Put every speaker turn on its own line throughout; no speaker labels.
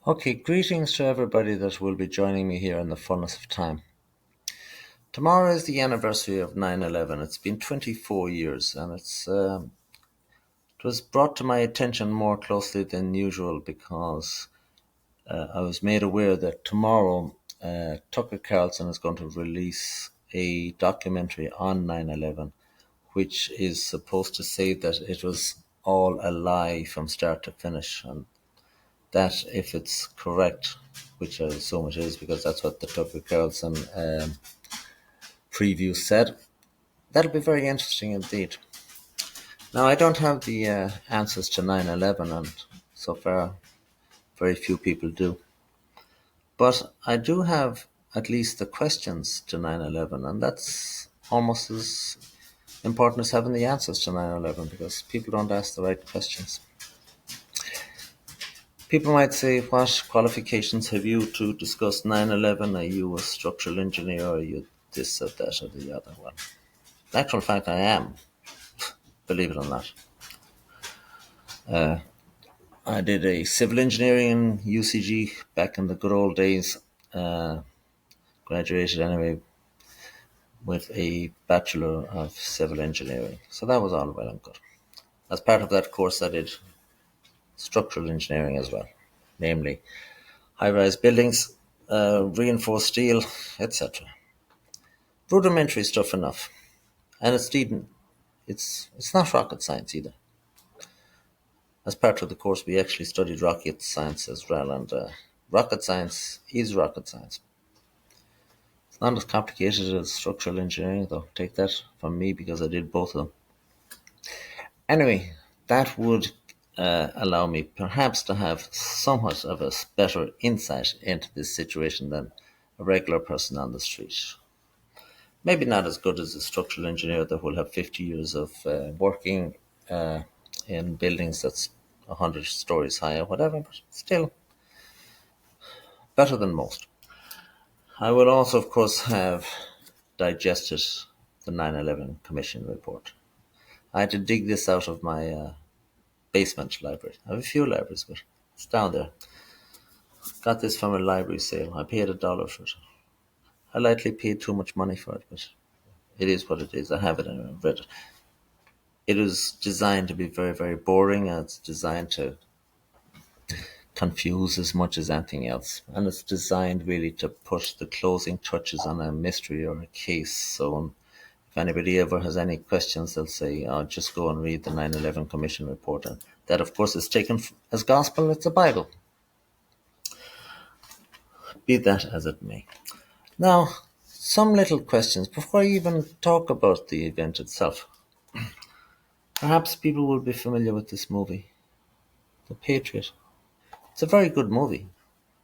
Okay, greetings to everybody that will be joining me here in the fullness of time. Tomorrow is the anniversary of 9/11. It's been 24 years, and it was brought to my attention more closely than usual because I was made aware that tomorrow Tucker Carlson is going to release a documentary on 9/11, which is supposed to say that it was all a lie from start to finish, and that if it's correct, which I assume it is because that's what the Tucker Carlson preview said, that'll be very interesting indeed. Now, I don't have the answers to 9/11, and so far, very few people do. But I do have at least the questions to 9/11, and that's almost as important as having the answers to 9/11 because people don't ask the right questions. People might say, what qualifications have you to discuss 9/11? Are you a structural engineer? Or are you this or that or the other? Well, in actual fact, I am, believe it or not. I did a civil engineering in UCG back in the good old days. Uh, Graduated anyway with a Bachelor of Civil Engineering. So that was all well and good. As part of that course, I did structural engineering as well, namely high-rise buildings, reinforced steel, etc. Rudimentary stuff enough, and it's not rocket science either. As part of the course, we actually studied rocket science as well, and rocket science is rocket science. It's not as complicated as structural engineering, though. Take that from me because I did both of them. Anyway, that would allow me perhaps to have somewhat of a better insight into this situation than a regular person on the street. Maybe not as good as a structural engineer that will have 50 years of working uh, in buildings that's 100 stories high or whatever, but still better than most. I will also, of course, have digested the 9/11 Commission report. I had to dig this out of my basement library. I have a few libraries, but it's down there. Got this from a library sale. I paid $1 for it. I likely paid too much money for it, but it is what it is. I have it and I've read it. It is designed to be very, very boring, and it's designed to confuse as much as anything else. And it's designed really to put the closing touches on a mystery or a case. So if anybody ever has any questions, they'll say, oh, just go and read the 9/11 Commission report. And that, of course, is taken as gospel. It's a Bible. Be that as it may. Now, some little questions before I even talk about the event itself. Perhaps people will be familiar with this movie, The Patriot. It's a very good movie.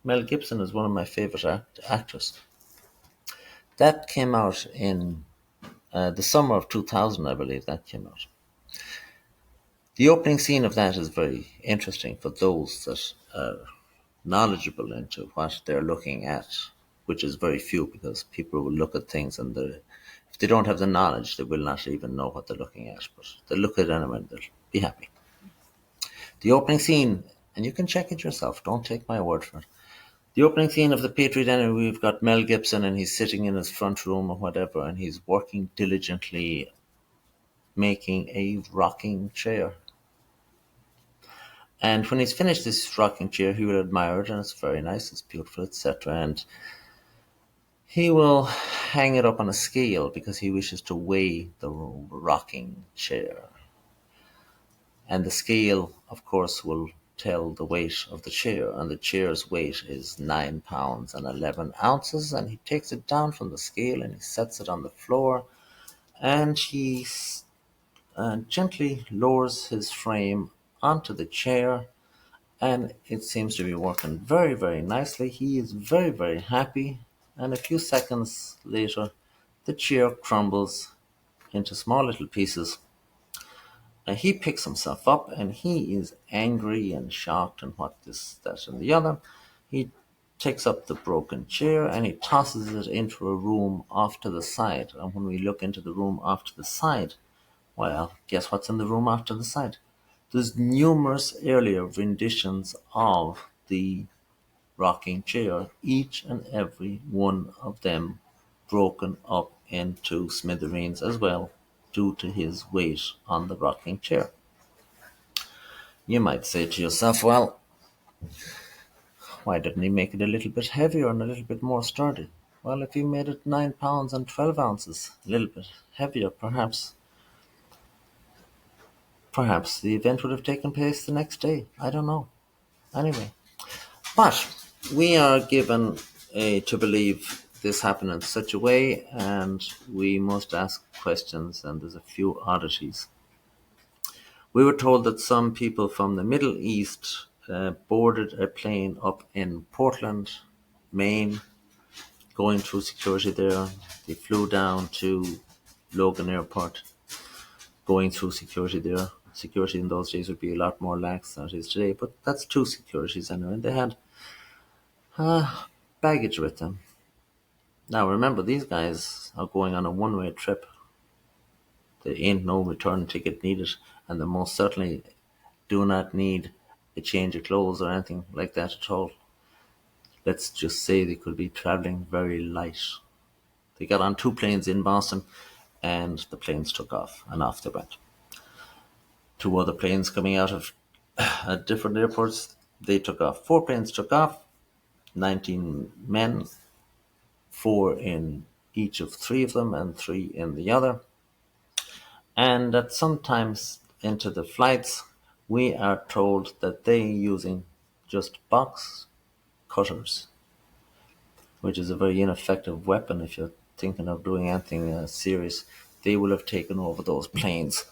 Mel Gibson is one of my favorite actors. That came out in the summer of 2000, I believe that came out. The opening scene of that is very interesting for those that are knowledgeable into what they're looking at, which is very few because people will look at things and if they don't have the knowledge, they will not even know what they're looking at. But they'll look at it anyway and they'll be happy. The opening scene, and you can check it yourself, don't take my word for it. The opening scene of The Patriot, anyway, we've got Mel Gibson and he's sitting in his front room or whatever, and he's working diligently making a rocking chair. And when he's finished this rocking chair, he will admire it, and it's very nice, it's beautiful, etc. And he will hang it up on a scale because he wishes to weigh the rocking chair. And the scale, of course, will tell the weight of the chair, and the chair's weight is 9 pounds and 11 ounces. And he takes it down from the scale and he sets it on the floor, and he gently lowers his frame onto the chair, and it seems to be working very, very nicely. He is very, very happy, and a few seconds later, the chair crumbles into small little pieces. And he picks himself up, and he is angry and shocked and what this, that, and the other. He takes up the broken chair and he tosses it into a room off to the side. And when we look into the room off to the side, well, guess what's in the room off to the side? There's numerous earlier renditions of the rocking chair, each and every one of them broken up into smithereens as well, due to his weight on the rocking chair. You might say to yourself, well, why didn't he make it a little bit heavier and a little bit more sturdy? Well, if he made it 9 pounds and 12 ounces, a little bit heavier, perhaps the event would have taken place the next day. I don't know. Anyway, but we are given to believe this happened in such a way, and we must ask questions, and there's a few oddities. We were told that some people from the Middle East boarded a plane up in Portland, Maine, going through security there. They flew down to Logan Airport, going through security there. Security in those days would be a lot more lax than it is today, but that's two securities anyway. And they had baggage with them. Now remember, these guys are going on a one-way trip. There ain't no return ticket needed, and they most certainly do not need a change of clothes or anything like that at all. Let's just say they could be traveling very light. They got on two planes in Boston, and the planes took off, and off they went. Two other planes coming out of at different airports, they took off. Four planes took off, 19 men, four in each of three of them and three in the other. And at sometimes into the flights, we are told that they using just box cutters, which is a very ineffective weapon if you're thinking of doing anything serious. They will have taken over those planes.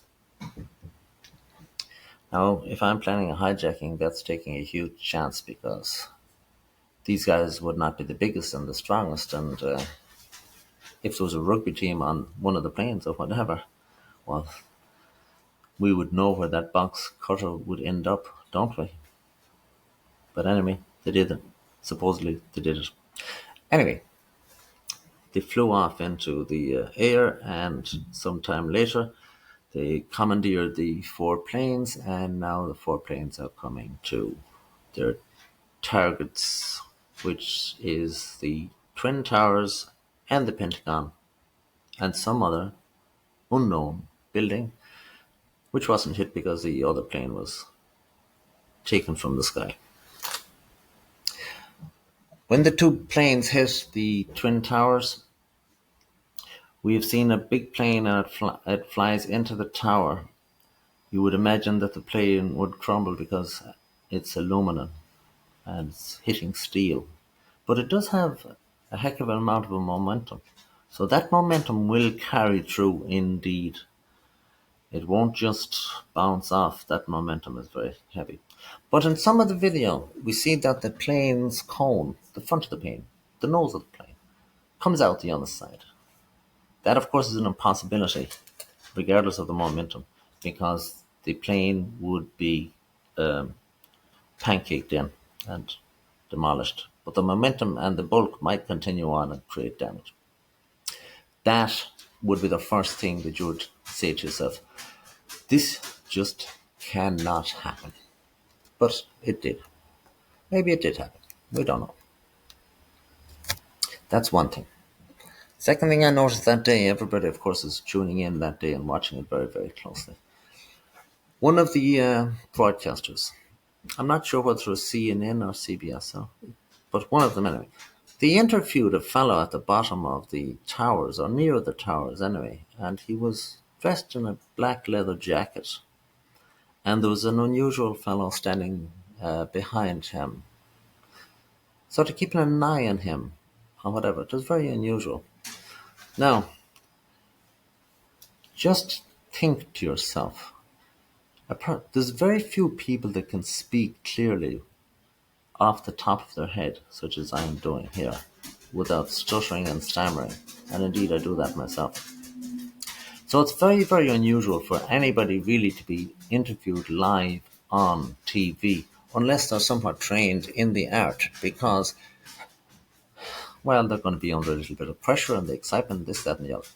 Now, if I'm planning a hijacking, that's taking a huge chance, because these guys would not be the biggest and the strongest, and if there was a rugby team on one of the planes or whatever, well, we would know where that box cutter would end up, don't we? But anyway, they did it. Supposedly, they did it. Anyway, they flew off into the air, and sometime later, they commandeered the four planes, and now the four planes are coming to their targets, which is the Twin Towers and the Pentagon and some other unknown building, which wasn't hit because the other plane was taken from the sky. When the two planes hit the Twin Towers, we have seen a big plane, and it flies into the tower. You would imagine that the plane would crumble because it's aluminum and it's hitting steel. But it does have a heck of an amount of a momentum. So that momentum will carry through indeed. It won't just bounce off. That momentum is very heavy. But in some of the video, we see that the plane's cone, the front of the plane, the nose of the plane, comes out the other side. That, of course, is an impossibility, regardless of the momentum, because the plane would be pancaked in and demolished. But the momentum and the bulk might continue on and create damage. That would be the first thing that you would say to yourself, this just cannot happen. But it did. Maybe it did happen. We don't know. That's one thing. Second thing I noticed that day, everybody, of course, is tuning in that day and watching it very, very closely. One of the broadcasters, I'm not sure whether it was CNN or CBS, but one of them anyway, they interviewed a fellow at the bottom of the towers, or near the towers anyway, and he was dressed in a black leather jacket. And there was an unusual fellow standing behind him, sort of keeping an eye on him, or whatever. It was very unusual. Now, just think to yourself, there's very few people that can speak clearly off the top of their head, such as I'm doing here, without stuttering and stammering. And indeed, I do that myself. So it's very, very unusual for anybody really to be interviewed live on TV, unless they're somewhat trained in the art, because, well, they're going to be under a little bit of pressure and the excitement, this, that, and the other.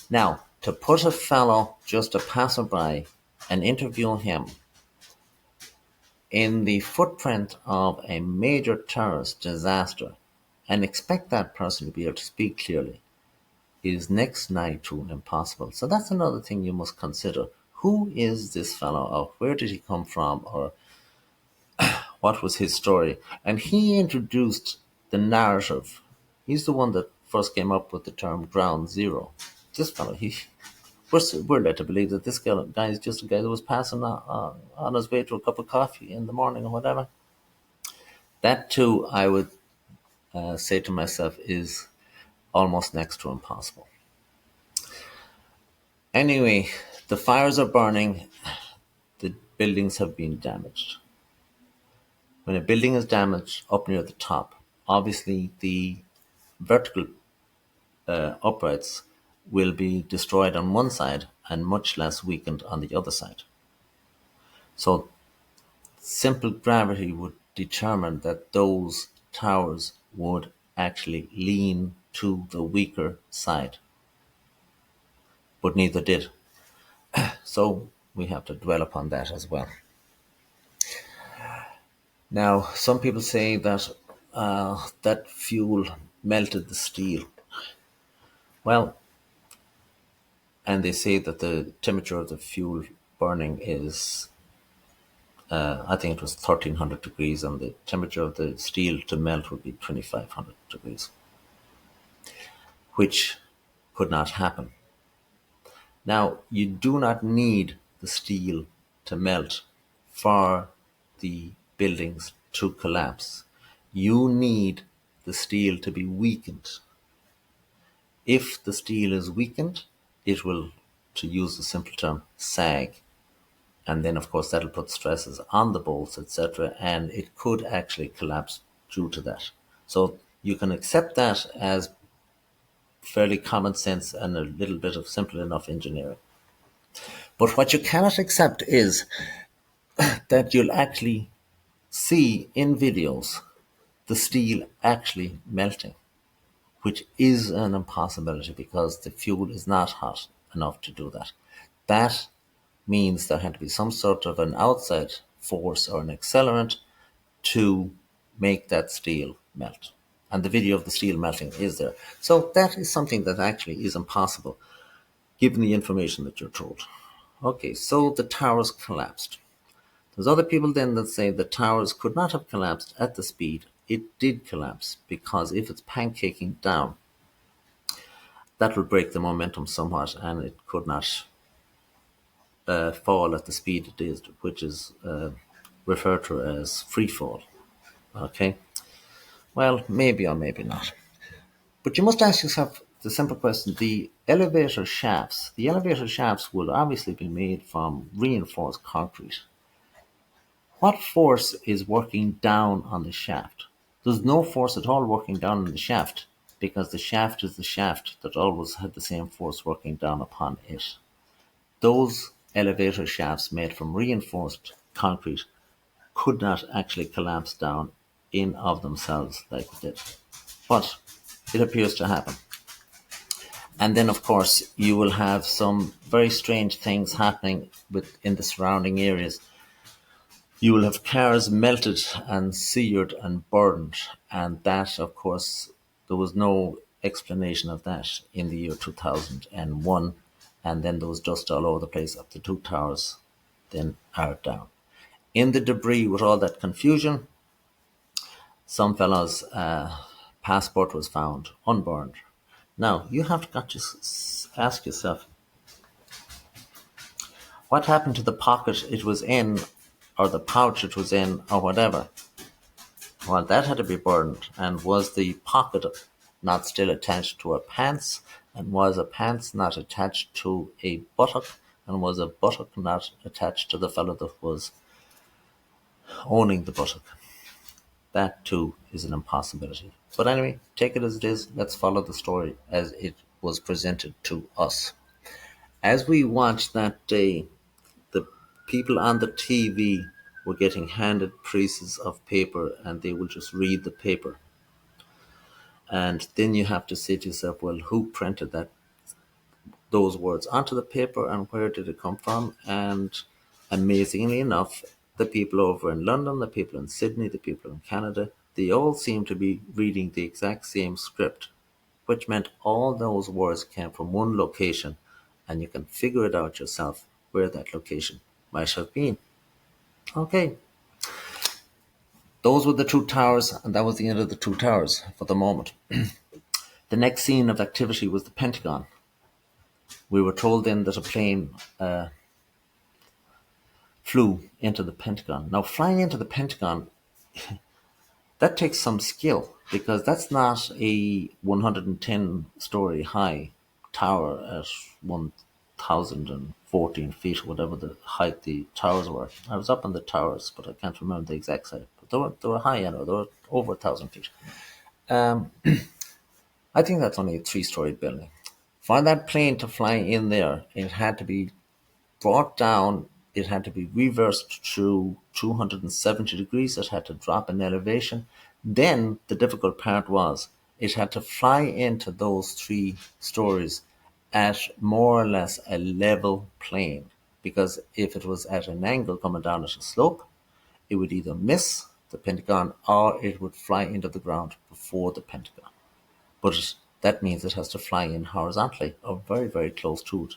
Now, to put a fellow, just a passerby, and interview him in the footprint of a major terrorist disaster and expect that person to be able to speak clearly is next nigh to impossible. So that's another thing you must consider. Who is this fellow, or where did he come from, or what was his story? And he introduced the narrative. He's the one that first came up with the term ground zero. This fellow, we're led to believe that this guy is just a guy that was passing on his way to a cup of coffee in the morning or whatever. That too, I would say to myself, is almost next to impossible. Anyway, the fires are burning, the buildings have been damaged. When a building is damaged up near the top, obviously the vertical uprights will be destroyed on one side and much less weakened on the other side. So simple gravity would determine that those towers would actually lean to the weaker side, but neither did. So we have to dwell upon that as well. Now, some people say that that fuel melted the steel. Well, and they say that the temperature of the fuel burning is, I think it was 1300 degrees, and the temperature of the steel to melt would be 2500 degrees, which could not happen. Now, you do not need the steel to melt for the buildings to collapse. You need the steel to be weakened. If the steel is weakened, it will, to use the simple term, sag. And then, of course, that'll put stresses on the bolts, etc., and it could actually collapse due to that. So you can accept that as fairly common sense and a little bit of simple enough engineering. But what you cannot accept is that you'll actually see in videos the steel actually melting, which is an impossibility because the fuel is not hot enough to do that. That means there had to be some sort of an outside force or an accelerant to make that steel melt. And the video of the steel melting is there. So that is something that actually is impossible given the information that you're told. Okay, so the towers collapsed. There's other people then that say the towers could not have collapsed at the speed it did collapse, because if it's pancaking down, that will break the momentum somewhat and it could not fall at the speed it is, which is referred to as free fall. Okay? Well, maybe or maybe not. But you must ask yourself the simple question: the elevator shafts will obviously be made from reinforced concrete. What force is working down on the shaft? There's no force at all working down on the shaft, because the shaft is the shaft that always had the same force working down upon it. Those elevator shafts made from reinforced concrete could not actually collapse down in of themselves like it did. But it appears to happen. And then, of course, you will have some very strange things happening in the surrounding areas. You will have cars melted and seared and burned. And that, of course, there was no explanation of that in the year 2001. And then there was dust all over the place up the two towers, then are down. In the debris with all that confusion, some fellow's passport was found unburned. Now, you have got to ask yourself, what happened to the pocket it was in, or the pouch it was in, or whatever? Well, that had to be burned. And was the pocket not still attached to a pants? And was a pants not attached to a buttock? And was a buttock not attached to the fellow that was owning the buttock? That too is an impossibility. But anyway, take it as it is. Let's follow the story as it was presented to us. As we watched that day, the people on the TV were getting handed pieces of paper and they will just read the paper. And then you have to say to yourself, well, who printed those words onto the paper and where did it come from? And amazingly enough, The people over in London, the people in Sydney, the people in Canada, they all seem to be reading the exact same script, which meant all those words came from one location, and you can figure it out yourself where that location might have been. Okay, those were the two towers, and that was the end of the two towers for the moment. The next scene of activity was the Pentagon. We were told then that a plane flew into the Pentagon. Now, flying into the Pentagon, that takes some skill because that's not a 110 story high tower at 1,014 feet, whatever the height the towers were. I was up on the towers, but I can't remember the exact height. But they were high, they were over 1,000 feet. Um, I think that's only a 3 story building. For that plane to fly in there, it had to be brought down, it had to be reversed through 270 degrees, it had to drop in elevation. Then the difficult part was it had to fly into those 3 stories at more or less a level plane. Because if it was at an angle coming down at a slope, it would either miss the Pentagon or it would fly into the ground before the Pentagon. But that means it has to fly in horizontally or very, very close to it.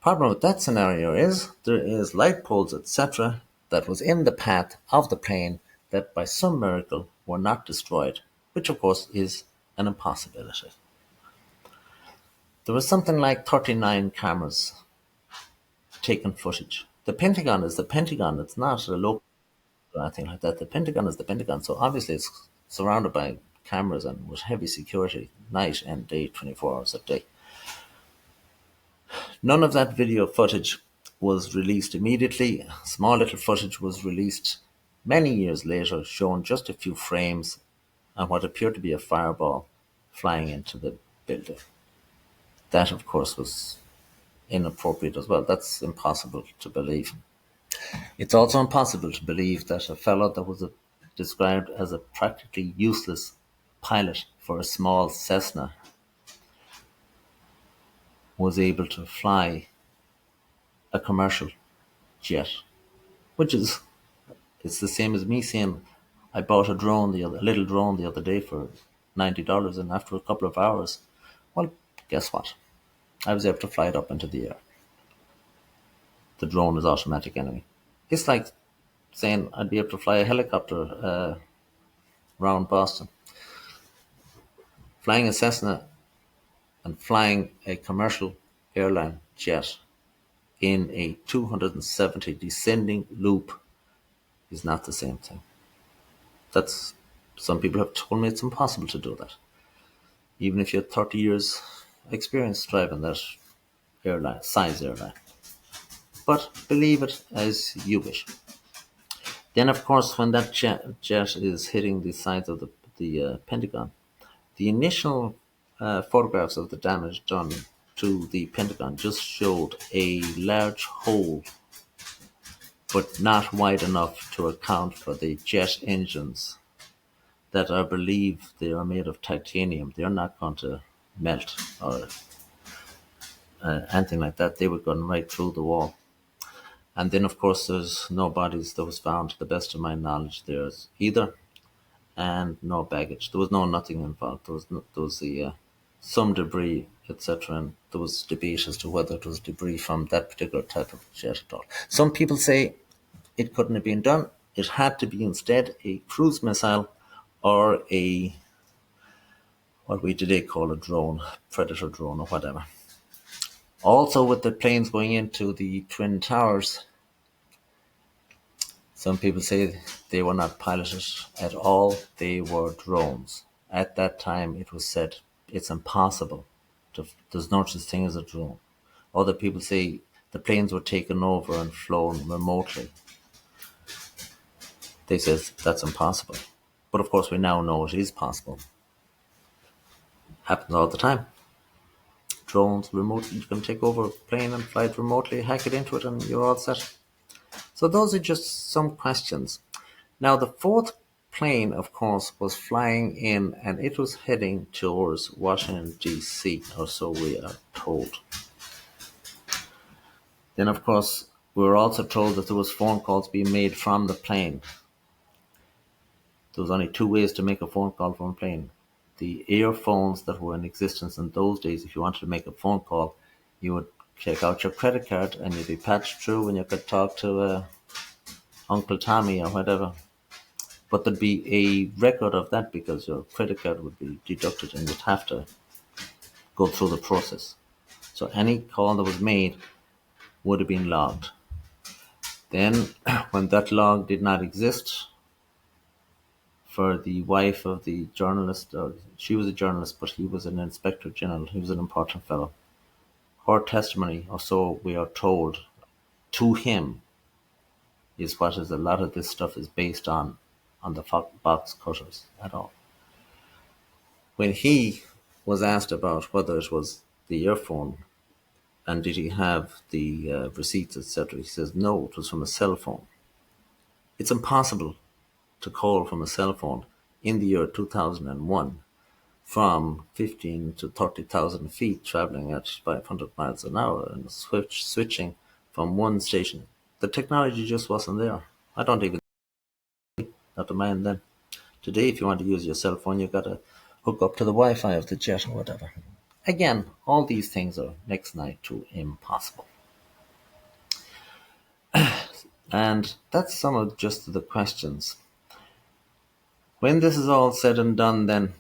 Problem with that scenario is there is light poles, etc., that was in the path of the plane that by some miracle were not destroyed, which of course is an impossibility. There was something like 39 cameras taking footage. The Pentagon is the Pentagon, it's not a local or anything like that. The Pentagon is the Pentagon, so obviously it's surrounded by cameras and with heavy security night and day, 24 hours a day. None of that video footage was released immediately. Small little footage was released many years later, showing just a few frames and what appeared to be a fireball flying into the building. That, of course, was inappropriate as well. That's impossible to believe. It's also impossible to believe that a fellow that was described as a practically useless pilot for a small Cessna was able to fly a commercial jet, which is it's the same as me saying I bought a little drone the other day for $90, and after a couple of hours, well, guess what? I was able to fly it up into the air. The drone is automatic anyway. It's like saying I'd be able to fly a helicopter around Boston. Flying a Cessna and flying a commercial airline jet in a 270 descending loop is not the same thing. That's Some people have told me it's impossible to do that, even if you had 30 years experience driving that size airline. But believe it as you wish. Then, of course, when that jet is hitting the sides of the Pentagon, the initial photographs of the damage done to the Pentagon just showed a large hole, but not wide enough to account for the jet engines that I believe they are made of titanium. They're not going to melt or anything like that. They were going right through the wall. And then, of course, there's no bodies that was found, to the best of my knowledge, there's either, and no baggage. There was nothing involved. There was some debris, etc., and there was debate as to whether it was debris from that particular type of jet at all. Some people say it couldn't have been done. It had to be instead a cruise missile or what we today call a drone, predator drone or whatever. Also, with the planes going into the Twin Towers, some people say they were not piloted at all, they were drones. At that time, it was said it's impossible. There's no such thing as a drone. Other people say the planes were taken over and flown remotely. They say that's impossible. But of course, we now know it is possible. Happens all the time. Drones remotely, you can take over a plane and fly it remotely, hack it into it, and you're all set. So those are just some questions. Now, the fourth plane, of course, was flying in and it was heading towards Washington, D.C., or so we are told. Then, of course, We were also told that there was phone calls being made from the plane. There was only two ways to make a phone call from a plane. The earphones that were in existence in those days, if you wanted to make a phone call, you would take out your credit card and you'd be patched through and you could talk to Uncle Tommy or whatever. But there'd be a record of that because your credit card would be deducted and you'd have to go through the process. So any call that was made would have been logged. Then, when that log did not exist, for the wife of the journalist, she was a journalist, but he was an inspector general, he was an important fellow. Her testimony, or so we are told, to him is what is a lot of this stuff is based on the box cutters at all. When he was asked about whether it was the earphone and did he have the receipts, etc., he says no, it was from a cell phone. It's impossible to call from a cell phone in the year 2001 from 15 to 30,000 feet traveling at 500 miles an hour and switching from one station. The technology just wasn't there. I don't even not the man then. Today, if you want to use your cell phone, you've got to hook up to the Wi-Fi of the jet or whatever. Again, all these things are next night to impossible. And that's some of just the questions. When this is all said and done, then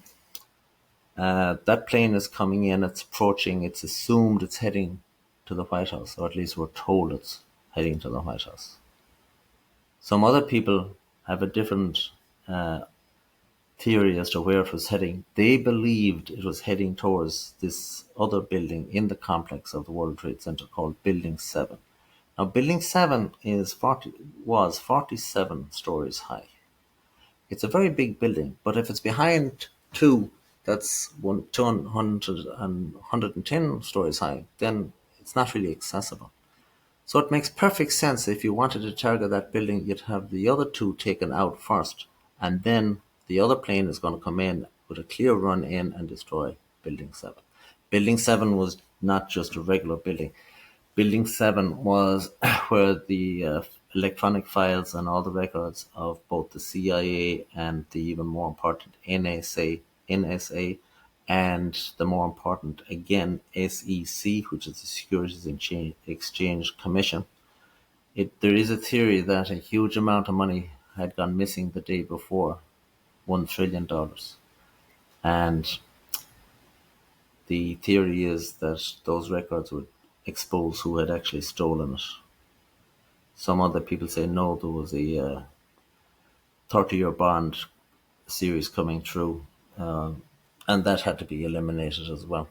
that plane is coming in, it's approaching, it's assumed it's heading to the White House, or at least we're told it's heading to the White House. Some other people have a different theory as to where it was heading. They believed it was heading towards this other building in the complex of the World Trade Center called Building 7. Now, Building 7 was 47 stories high. It's a very big building, but if it's behind two that's 200 and 110 stories high, then it's not really accessible. So it makes perfect sense if you wanted to target that building, you'd have the other two taken out first, and then the other plane is going to come in with a clear run in and destroy Building 7. Building 7 was not just a regular building. Building 7 was where the electronic files and all the records of both the CIA and the even more important NSA, and the more important, again, SEC, which is the Securities and Exchange Commission. There is a theory that a huge amount of money had gone missing the day before, $1 trillion. And the theory is that those records would expose who had actually stolen it. Some other people say no, there was a 30-year bond series coming through, and that had to be eliminated as well.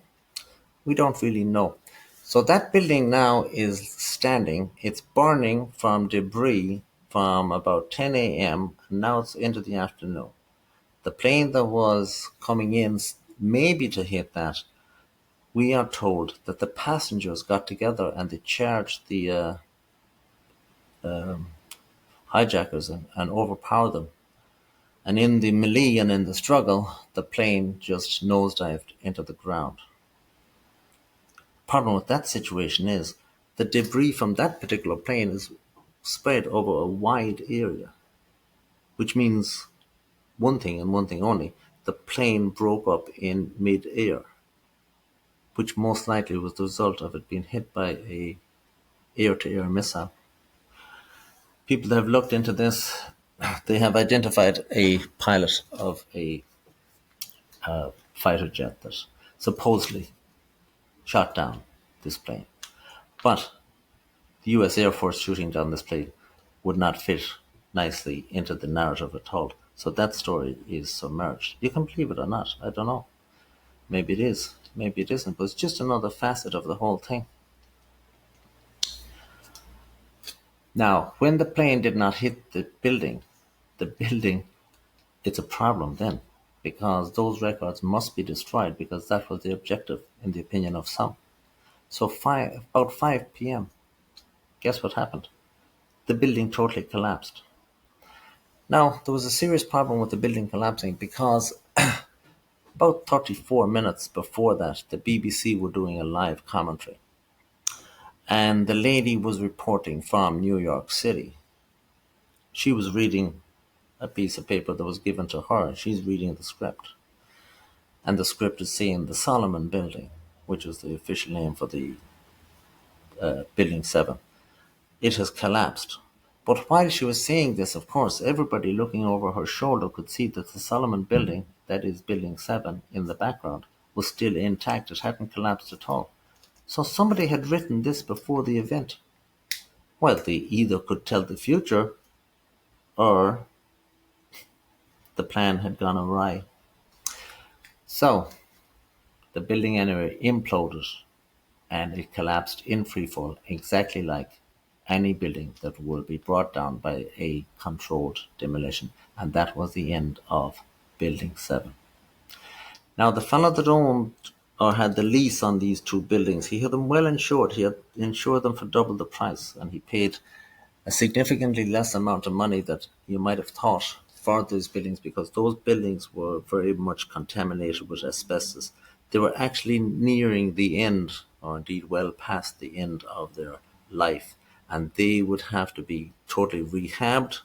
We don't really know. So that building now is standing. It's burning from debris from about 10 a.m. and now it's into the afternoon. The plane that was coming in maybe to hit that, we are told that the passengers got together and they charged the hijackers and overpowered them. And in the melee and in the struggle, the plane just nosedived into the ground. Problem with that situation is the debris from that particular plane is spread over a wide area, which means one thing and one thing only: the plane broke up in mid-air, which most likely was the result of it being hit by a air-to-air missile. People that have looked into this, they have identified a pilot of a fighter jet that supposedly shot down this plane. But the US Air Force shooting down this plane would not fit nicely into the narrative at all. So that story is submerged. You can believe it or not, I don't know. Maybe it is, maybe it isn't, but it's just another facet of the whole thing. Now, when the plane did not hit the building, it's a problem then, because those records must be destroyed because that was the objective in the opinion of some. So about 5 p.m., guess what happened? The building totally collapsed. Now, there was a serious problem with the building collapsing because about 34 minutes before that, the BBC were doing a live commentary. And the lady was reporting from New York City. She was reading a piece of paper that was given to her. She's reading the script. And the script is saying the Solomon Building, which was the official name for the Building 7, it has collapsed. But while she was saying this, of course, everybody looking over her shoulder could see that the Solomon Building, that is Building 7 in the background, was still intact. It hadn't collapsed at all. So somebody had written this before the event. Well, they either could tell the future or the plan had gone awry. So the building anyway imploded and it collapsed in freefall, exactly like any building that will be brought down by a controlled demolition. And that was the end of Building 7. Now, the fellow that owned or had the lease on these two buildings, he had them well insured. He had insured them for double the price, and he paid a significantly less amount of money that you might have thought for those buildings, because those buildings were very much contaminated with asbestos. They were actually nearing the end, or indeed well past the end of their life, and they would have to be totally rehabbed,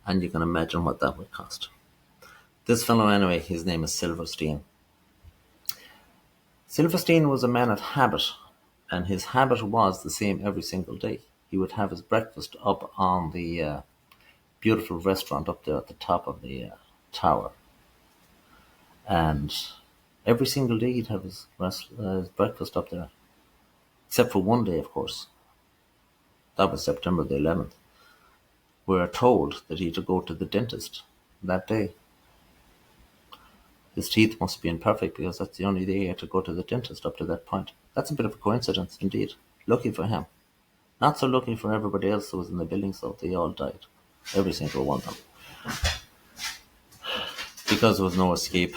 and you can imagine what that would cost. This fellow, anyway, his name is Silverstein. Silverstein was a man of habit, and his habit was the same every single day. He would have his breakfast up on the beautiful restaurant up there at the top of the tower, and every single day he'd have his breakfast up there, except for one day, of course. That was September the 11th. We are told that he had to go to the dentist that day. His teeth must have been perfect because that's the only day he had to go to the dentist up to that point. That's a bit of a coincidence indeed. Lucky for him. Not so lucky for everybody else who was in the building, so they all died. Every single one of them. Because there was no escape.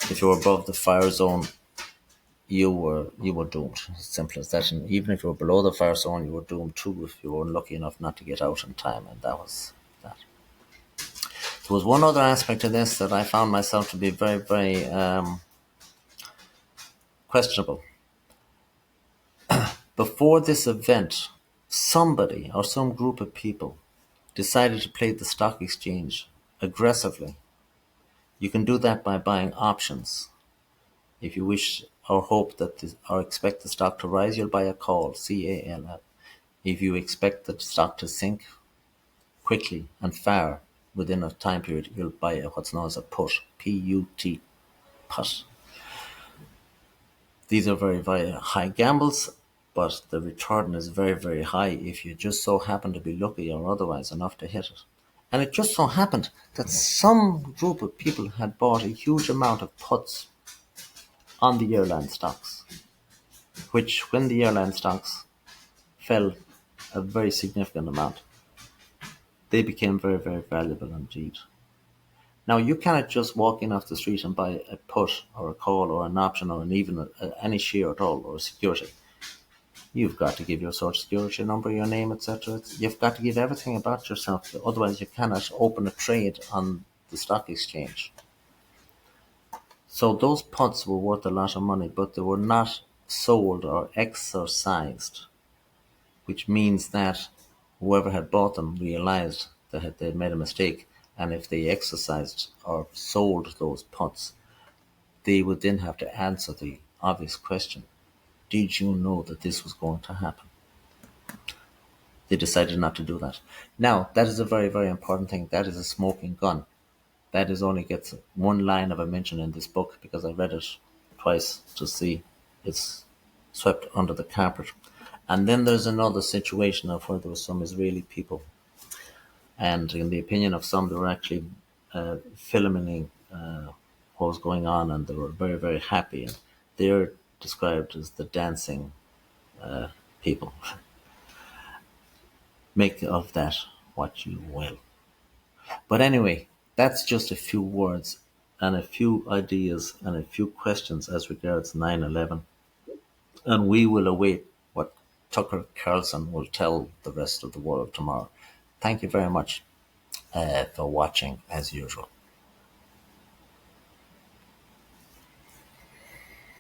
If you were above the fire zone, you were doomed. Simple as that. And even if you were below the fire zone, you were doomed too if you were unlucky enough not to get out in time. And that was that. There was one other aspect to this that I found myself to be very, very questionable. Before this event, somebody or some group of people decided to play the stock exchange aggressively. You can do that by buying options. If you wish or hope that or expect the stock to rise, you'll buy a call, CALL. If you expect the stock to sink quickly and far within a time period, you'll buy what's known as a put, P-U-T, put. These are very, very high gambles, but the return is very, very high if you just so happen to be lucky or otherwise enough to hit it. And it just so happened that some group of people had bought a huge amount of puts on the airline stocks, which when the airline stocks fell a very significant amount, they became very, very valuable indeed. Now, you cannot just walk in off the street and buy a put or a call or an option or even any share at all or a security. You've got to give your social security number, your name, etc. You've got to give everything about yourself. Otherwise, you cannot open a trade on the stock exchange. So those puts were worth a lot of money, but they were not sold or exercised, which means that whoever had bought them realized that they had made a mistake. And if they exercised or sold those puts, they would then have to answer the obvious question. Did you know that this was going to happen? They decided not to do that. Now, that is a very, very important thing. That is a smoking gun. That is only gets one line of a mention in this book because I read it twice to see it's swept under the carpet. And then there's another situation of where there were some Israeli people, and in the opinion of some, they were actually filming what was going on, and they were very, very happy. And they're described as the dancing people. Make of that what you will. But anyway, that's just a few words and a few ideas and a few questions as regards 9/11. And we will await what Tucker Carlson will tell the rest of the world tomorrow. Thank you very much for watching as usual.